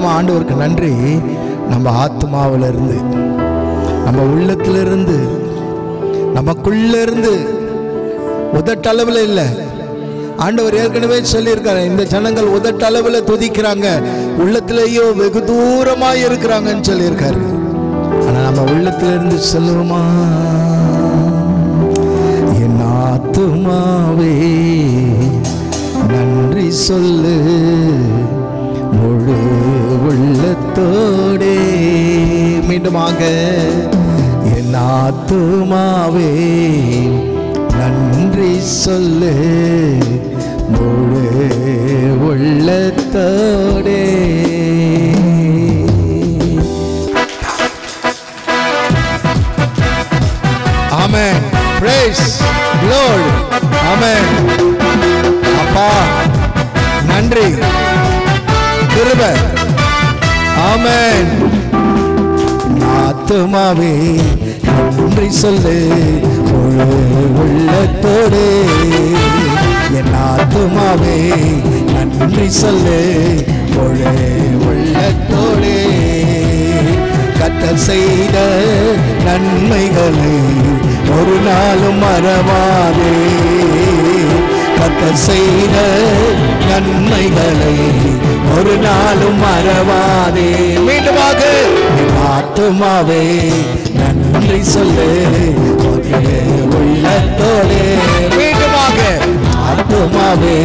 தெரியுமா ஆண்டவருக்கு நன்றி? நம்ம ஆத்மாவிலிருந்து, நம்ம உள்ளத்திலிருந்து, நமக்குள்ள இருந்து, உதட்டளவில் இல்லை. ஆண்டவர் ஏற்கனவே சொல்லியிருக்காரு, இந்த ஜனங்கள் உதட்டளவில் துதிக்கிறாங்க, உள்ளத்திலேயோ வெகு தூரமாக இருக்கிறாங்கன்னு சொல்லியிருக்காரு. ஆனா நம்ம உள்ளத்திலிருந்து சொல்லுவோமா, என் ஆத்துமாவே நன்றி சொல்லு முழு உள்ளத்தோடே. மீண்டுமாக, என் ஆத்துமாவே நன்றி சொல்லு முழு உள்ளத்தோடே. ஆமென். Praise Lord. ஆமென். அப்பா நன்றி, கிருபை. ஆமென். ஆத்துமாவே நன்றி சொல்லு முழு உள்ளத்தோடு. என் ஆத்துமாவே நன்றி சொல்லு முழு உள்ளத்தோடு. கர்த்தர் செய்த நன்மைகளை ஒரு நாளும் மறவாதே. கர்த்தர் செய்த நன்மைகளை ஒரு நாளும் மறவாதே. மீண்டுமாக, என் ஆத்துமாவே நன்றி சொல்லு உள்ளத்தோடே. மீண்டுமாக, ஆத்துமாவே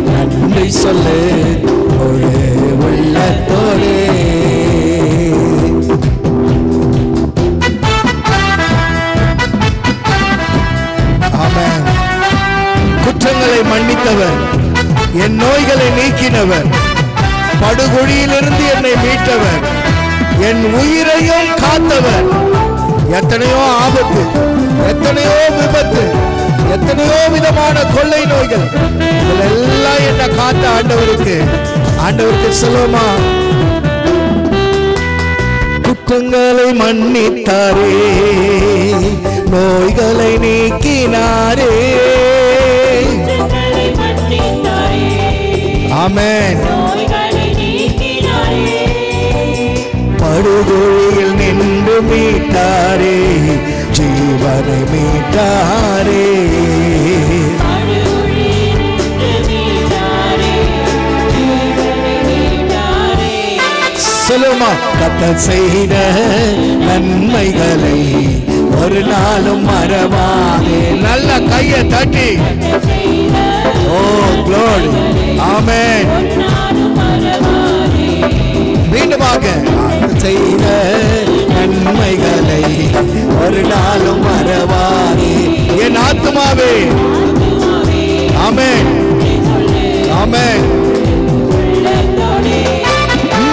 நன்றி சொல்லு உள்ளத்தோடே. ஆமென். குற்றங்களை மன்னித்தவர், என் நோய்களை நீக்கினவர், படுகொழியிலிருந்து என்னை மீட்டவர், என் உயிரையும் காத்தவர். எத்தனையோ ஆபத்து, எத்தனையோ விபத்து, எத்தனையோ விதமான கொள்ளை நோய்கள், இதெல்லாம் என்ன காத்த ஆண்டவருக்கு சொல்லுமா, குற்றங்களை மன்னித்தாரே, நோய்களை நீக்கினாரே. ஆமென். படுகொழியில் நின்று மீட்டாரே, ஜீவனை மீட்டாரே. சொல்லுமா, கர்த்தர் செய்த நன்மைகளை ஒரு நாளும் மறவாதே. நல்ல கையை தட்டி, ஓ க்ளோரி. ஆமென். மீண்டுமாக, செய்த நன்மைகளை ஒரு நாளும் மறவாதே. என் ஆத்துமாவே. ஆமென். ஆமென்.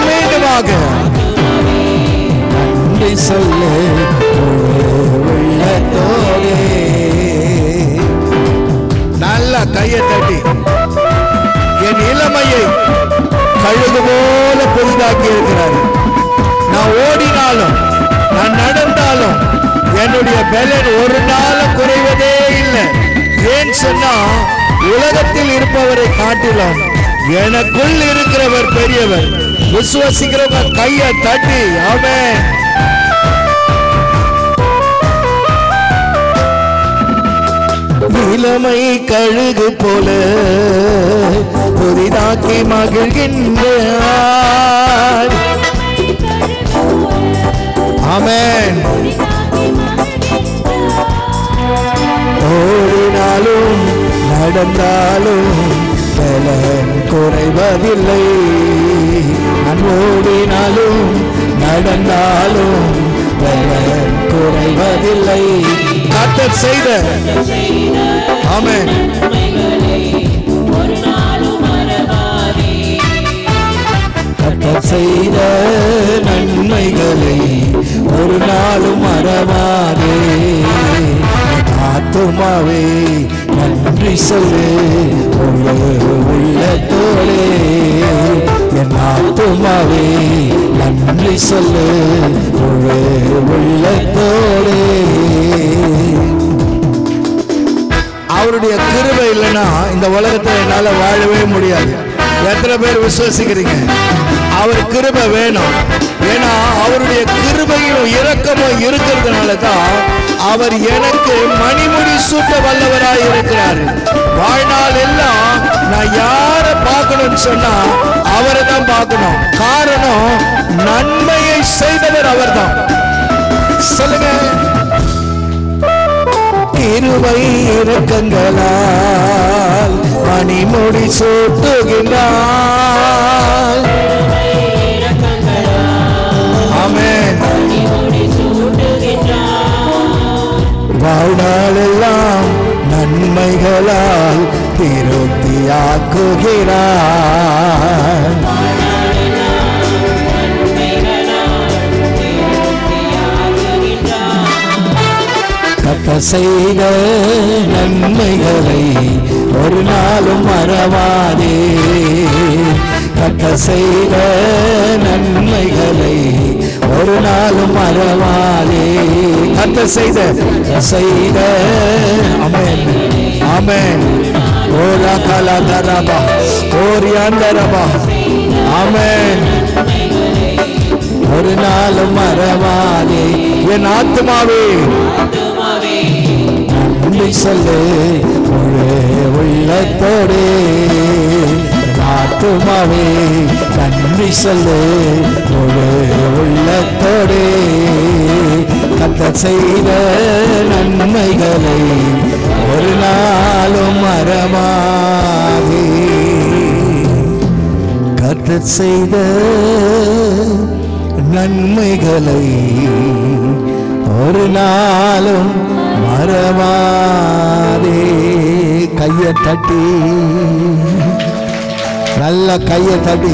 மீண்டுமாக, நன்றி சொல்லு உள்ளத்தோடே. நல்ல கையை தட்டி, என் இளமையை கழுகு போல புதிதாக்கி இருக்கிறார். நான் ஓடினாலும், நான் நடந்தாலும் என்னுடைய பலன் ஒரு நாளும் குறைவதே இல்லை. ஏன் சொன்னா, உலகத்தில் இருப்பவரை காட்டிலும் எனக்குள் இருக்கிறவர் பெரியவர். விசுவாசிக்கிறவங்க கையை தட்டி, ஆமென். இளமை கழுகு போல புதிதாக்கி மகிழ்கின்றார். ஆமென். ஓடினாலும் நடந்தாலும் பலன் குறைவதில்லை. நான் ஓடினாலும் நடந்தாலும் பலன் குறைவதில்லை. கர்த்தர் செய்த, ஆமென், கர்த்தர் செய்த நன்மைகளை ஒரு நாளும் மறவாதே. ஆத்துமாவே நன்றி சொல்லு உள்ளத்தோடே. என் ஆத்துமாவே நன்றி சொல்லு உள்ளத்தோடே. அவருடைய கிருபை இல்லைன்னா இந்த உலகத்தில் என்னால் வாழவே முடியாது. எத்தனை பேர் விசுவாசிக்கிறீங்க? அவர் கிருபை வேணும். ஏன்னா அவருடைய கிருபையும் இரக்கமும் இருக்கிறதுனால தான் அவர் எனக்கு மணிமுடி சூட்ட வல்லவராய் இருக்கிறார். வாழ்நாள் எல்லாம் நான் யாரை பார்க்கணும்னு சொன்னா அவரை தான் பார்க்கணும். காரணம் நன்மையை செய்தவர் அவர் தான். சொல்லுங்க. கிருபை இரக்கங்களால் மணிமுடி சூட்டுகின்றார். ஆமென். வாழ்நாளெல்லாம் நன்மைகளால் திருப்தியாக்குகிறார். கர்த்தர் செய்த நன்மைகளை ஒரு நாளும் மறவாதே. கர்த்தர் செய்த நன்மைகளை ஒரு நாளும் மறவாதே. கர்த்தர் செய்த ஆமென் ஆமென். ஓலா கலா தரபா ஓரியாந்தரபா ஆமென். ஒரு நாளும் மறவாதே. என் ஆத்துமாவே நன்றி சொல்லு முழு உள்ளத்தோடு. ஆத்துமாவே நன்றி சொல்லு முழு உள்ளத்தோடு. கர்த்தர் செய்த நன்மைகளை ஒரு நாளும் மறவாதே. கர்த்தர் செய்த நன்மைகளை ஒரு நாளும் மறவாதே. கையை தட்டி நல்ல கையை தட்டி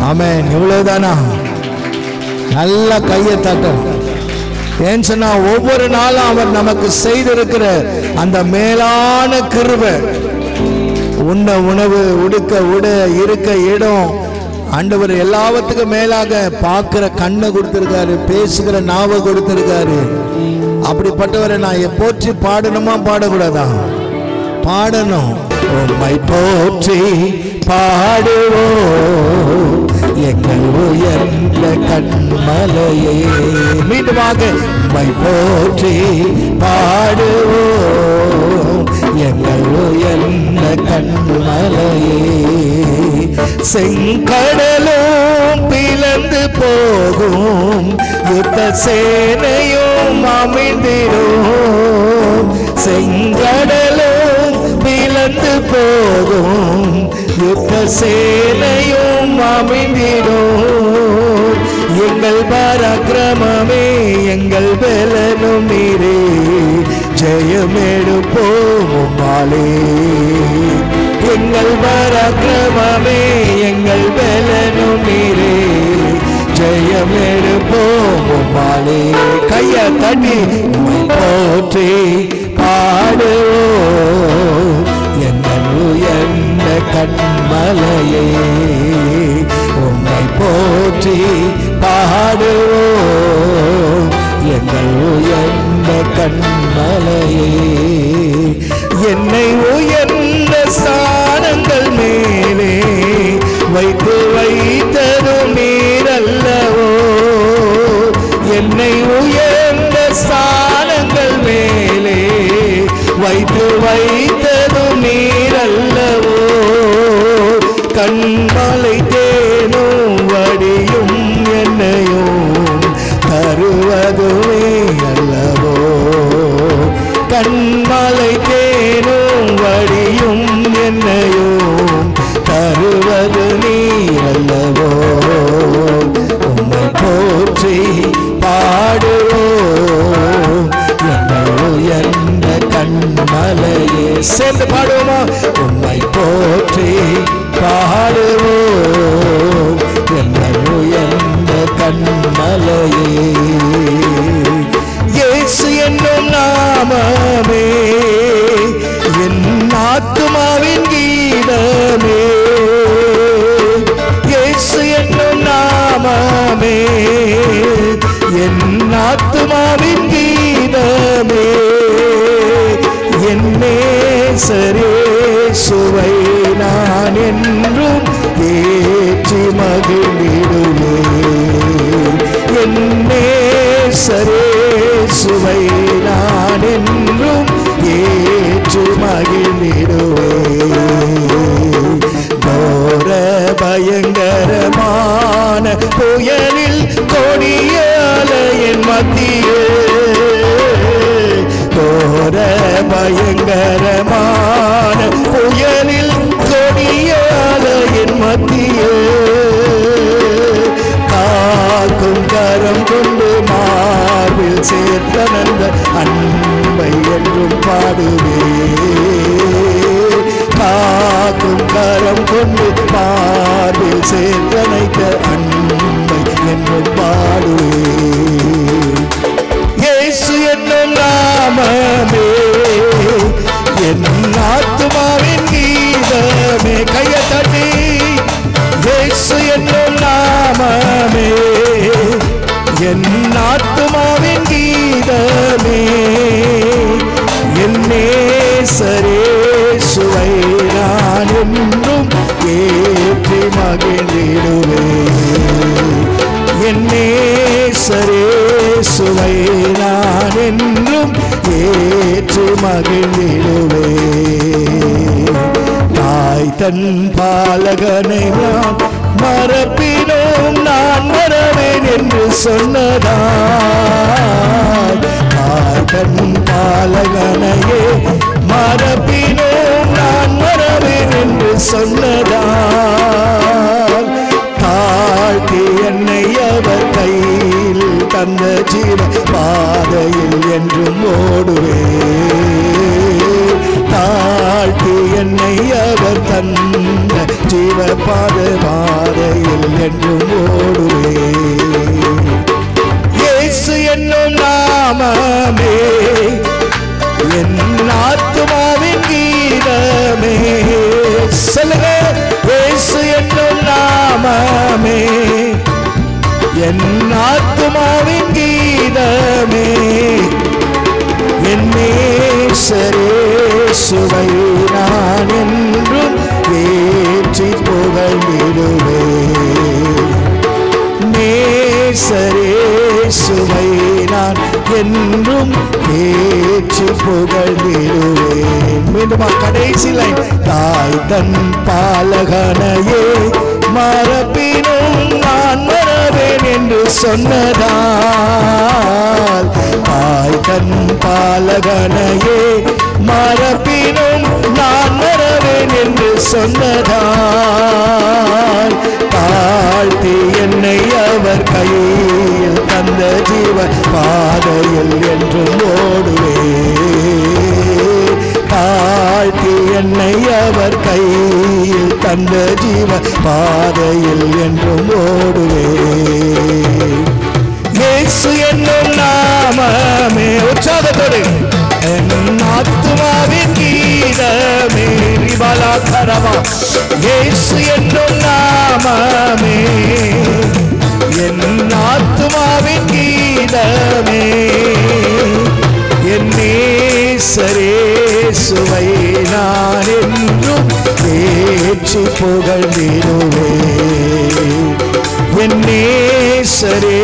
ஆமென். இவ்வளவுதானா? நல்ல கையை தட்டணும். ஏன்னு சொன்னா ஒவ்வொரு நாளும் அவர் நமக்கு செய்திருக்கிற அந்த மேலான கிருபை, உண்ண உணவு, உடுக்க உடை, இருக்க இடம், ஆண்டவர் எல்லாவற்றுக்கும் மேலாக பார்க்கிற கண்ணை கொடுத்திருக்காரு, பேசுகிற நாவை கொடுத்திருக்காரு. அப்படிப்பட்டவரை நான் போற்றி பாடணுமா பாடக்கூடாதா? பாடணும். உம்மை போற்றி பாடுவோம் எங்கள் உயர்ந்த கண்மலையே. மீண்டுமாக உம்மை போற்றி பாடுவோம் எங்கள் உயர்ந்த கண்மலையே. செங்கடலும் பிளந்து போகும், யுத்த சேனையும் அமிழ்ந்திடும். செங்கடலும் பிளந்து போகும், யுத்த சேனையும் அமிழ்ந்திடும். எங்கள் பராக்கிரமமே எங்கள் பலனும் நீரே, ஜெயமெடுப்போம் உம்மாலே. எங்கள் பராக்கிரமமே எங்கள் பலனும் நீரே, ஜெயமெடுப்போம் உம்மாலே. கையை தட்டி உம்மை போற்றி பாடுவோம் எங்கள் உயர்ந்த கண்மலையே. உம்மை போற்றி பாடுவோம் எங்கள் உயர்ந்த கண்மலையே. என்னை உயர்ந்த ஸ்தானங்கள் மேலே வைத்ததும் நீரல்லவோ. என்னை உயர்ந்த ஸ்தானங்கள் மேலே வைத்ததும் நீரல்லவோ. கண்மலை தேனும் வடியும் என்னையும் தருவதுவே அல்லவோ. கண்மலை தேனும் வடியும் என்னையும் தருவது நீரல்லவோ. உம்மை போற்றி பாடுவோம் எங்கள் உயர்ந்த கண்மலையே. சேர்ந்து பாடுவோமா? உம்மை போற்றி பாடுவோம் எங்கள் உயர்ந்த கண்மலையே. இயேசு என்னும் நாமமே என் ஆத்துமாவின் கீதமே. இயேசு என்னும் நாமமே என் ஆத்துமாவின் கீதமே. என் நேசரே சுவை நான் மகிழ்ந்திடுவேன். என் நேசரேசுவை நான் என்றும் ஏற்று மகிழ்ந்திடுவேன். கோர பயங்கரமான புயலில் கொடிய அலையின் மத்தியே, கோர பயங்கரமான புயலில் கொடிய அலையின் மத்தியே, காக்கும் கரம் கொண்டு மார்பில் சேர்த்த நந்த அன்பை என்றும் பாடுவேன். காக்கும் கரம் கொண்டு மார்பில் சேர்த்தனைத்த அன்பை என்றும் பாடுவேன். இயேசு என்னும் நாமமே என் ஆத்துமாவின் கீதமே. கையை தட்டி இயேசு என்னும் நாமமே என் ஆத்துமாவின் கீதமே. என் நேசரேசுவை நான் என்றும் ஏற்றி மகிழ்ந்திடுவேன். என் நேசரேசுவை நான் என்றும் ஏற்றி மகிழ்ந்திடுவேன். தாய் தன் பாலகனை நான் மறப்பினோம் நான் மறவேன் என்று சொன்னதால், தாய் தன் பாலகனையே மறப்பினோம் நான் மறவேன் என்று சொன்னதால், தாழ்த்தி என்னை அவர் கையில் தந்த ஜீவ பாதையில் என்றும் ஓடுவேன். தாழ்த்தி என்னை அவர் தந்த ஜீவ பாதையில் என்றும் ஓடுவேன். இயேசு என்னும் நாமமே என் ஆத்துமாவின் கீதமே. சொல்லுங்க, இயேசு என்னும் நாமமே என் ஆத்துமாவின் கீதமே. என் நேசரேசுவை நான் என்றும் ஏற்றி புகழ்ந்திடுவேன். நேசரேசுவை நான் என்றும் ஏற்றி புகழ்ந்திடுவேன். மீண்டுமா கடைசி லைன். தாய் தன் பாலகனையே மறப்பினும் நான் மறவேன் என்று சொன்னதால், தாய் தன் பாலகனையே மறப்பினும் நான் மறவேன் என்று சொன்னதால், தாழ்த்தி என்னை அவர் கையில் தந்த ஜீவ பாதையில் என்றும் ஓடுவேன். தாழ்த்தி என்னை அவர் கையில் தந்த ஜீவ பாதையில் என்றும் ஓடுவேன். இயேசு என்னும் நாமமே, உற்சாகத்தோடு, என் ஆத்துமாவின் கீதமே. ரிபாலா கரவா. இயேசு என்னும் நாமமே என் ஆத்துமாவின் கீதமே. என் நேசரேசுவை நான் என்றும் ஏற்றி புகழ்ந்திடுவேன். என் நேசரேசுவை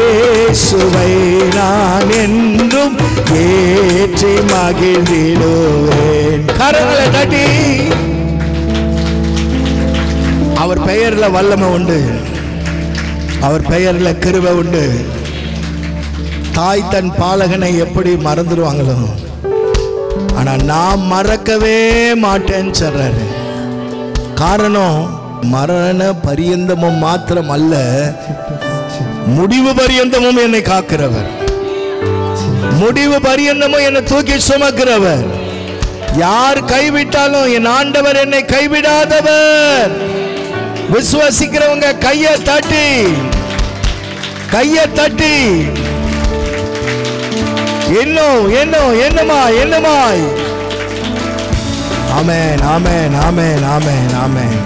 நான் என்றும் ஏற்றி மகிழ்ந்திடுவேன். கரங்களை தட்டி அவர் பெயர்ல வல்லமை உண்டு, அவர் பெயர்ல கிருபை உண்டு. தாய் தன் பாலகனை எப்படி மறந்துடுவாங்களோ, ஆனா நான் மறக்கவே மாட்டேன்னு சொல்றாரு. காரணம், மரண பரியந்தமும் மாத்திரம் அல்ல, முடிவு பரியந்தமும் என்னை காக்கிறவர், முடிவு பரியந்தமும் என்னை தூக்கி சுமக்கிறவர். யார் கைவிட்டாலும் என் ஆண்டவர் என்னை கைவிடாதவர். விசுவாசிக்கிறவங்க கையை தட்டி என்னமாய். ஆமென், ஆமென், ஆமென், ஆமென், ஆமென்.